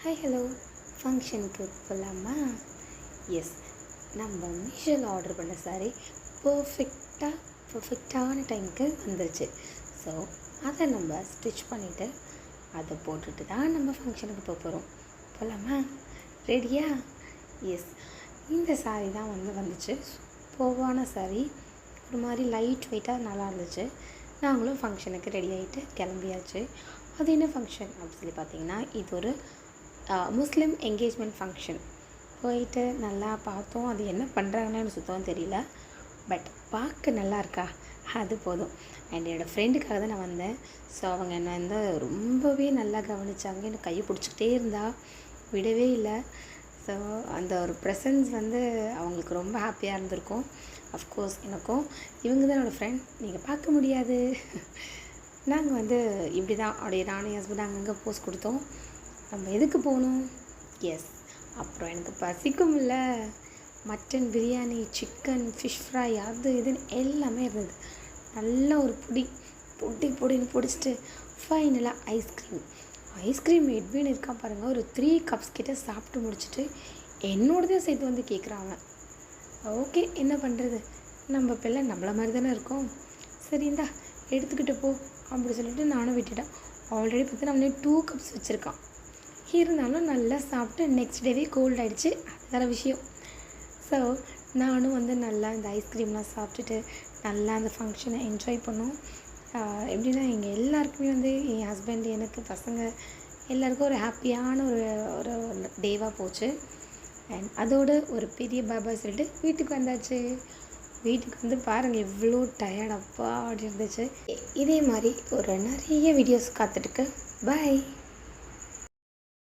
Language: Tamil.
ஹாய் ஹலோ ஃபங்க்ஷனுக்கு போகலாமா? எஸ், நம்ம மீஷோவில் ஆர்டர் பண்ண சாரீ பர்ஃபெக்டான டைமுக்கு வந்துருச்சு. ஸோ அதை நம்ம ஸ்டிச் பண்ணிவிட்டு அதை போட்டுட்டு தான் நம்ம ஃபங்க்ஷனுக்கு போகிறோம். போகலாமா? ரெடியா? எஸ், இந்த சாரீ தான் வந்துச்சு. சூப்பர்வான சாரீ, ஒரு மாதிரி லைட் வெயிட்டாக நல்லா இருந்துச்சு. நாங்களும் ஃபங்க்ஷனுக்கு ரெடி ஆகிட்டு கிளம்பியாச்சு. அது என்ன ஃபங்க்ஷன் அப்படின்னு சொல்லி பார்த்தீங்கன்னா, இது ஒரு முஸ்லீம் என்கேஜ்மெண்ட் ஃபங்க்ஷன். போயிட்டு நல்லா பார்த்தோம். அது என்ன பண்ணுறாங்கன்னு சுத்தமாக தெரியல, பட் பார்க்க நல்லா இருக்கா, அது போதும். அண்ட் என்னோடய ஃப்ரெண்டுக்காக தான் நான் வந்தேன். ஸோ அவங்க என்ன ரொம்பவே நல்லா கவனித்தாங்க. எனக்கு கையை பிடிச்சிக்கிட்டே இருந்தா, விடவே இல்லை. ஸோ அந்த ஒரு ப்ரெசன்ஸ் அவங்களுக்கு ரொம்ப ஹாப்பியாக இருந்திருக்கும். அஃப்கோர்ஸ் எனக்கும். இவங்க தான் என்னோடய ஃப்ரெண்ட், நீங்கள் பார்க்க முடியாது. நாங்கள் இப்படி தான் அப்படியே நானும் ஹஸ்பண்ட் அங்கங்கே போஸ்ட் கொடுத்தோம். நம்ம எதுக்கு போகணும்? எஸ், அப்புறம் எனக்கு பசிக்கும் இல்லை. Mutton biryani, chicken, fish fry, அது இதுன்னு எல்லாமே இருந்தது. நல்ல ஒரு பொடின்னு பிடிச்சிட்டு ஃபைனலாக ஐஸ்கிரீம் எட்வின் இருக்கா பாருங்கள், ஒரு 3 கப்ஸ் கிட்ட சாப்பிட்டு முடிச்சுட்டு என்னோடதையும் சேர்த்து கேட்குறாங்க. ஓகே, என்ன பண்ணுறது, நம்ம பிள்ளை நம்மள மாதிரி தானே இருக்கோம். சரிந்தா எடுத்துக்கிட்டு போ அப்படி சொல்லிட்டு நானும் விட்டுட்டேன். ஆல்ரெடி பார்த்து நம்மளே 2 கப்ஸ் வச்சுருக்கான். இருந்தாலும் நல்லா சாப்பிட்டு நெக்ஸ்ட் டேவே கோல்ட் ஆகிடுச்சு. அது வேறு விஷயம். ஸோ நானும் நல்லா இந்த ஐஸ்கிரீம்லாம் சாப்பிட்டுட்டு நல்லா அந்த ஃபங்க்ஷனை என்ஜாய் பண்ணோம். எப்படின்னா எங்கள் எல்லாருக்குமே என் ஹஸ்பண்ட், எனக்கு, பசங்க எல்லாருக்கும் ஒரு ஹாப்பியான ஒரு டேவாக போச்சு. அண்ட் அதோடு ஒரு பெரிய பாபாய் சொல்லிட்டு வீட்டுக்கு வந்தாச்சு. வீட்டுக்கு பாருங்கள் எவ்வளோ டயர்ட் அப்பா அப்படி இருந்துச்சு. இதே மாதிரி ஒரு நிறைய வீடியோஸ் காத்துட்டுருக்கு. பாய்.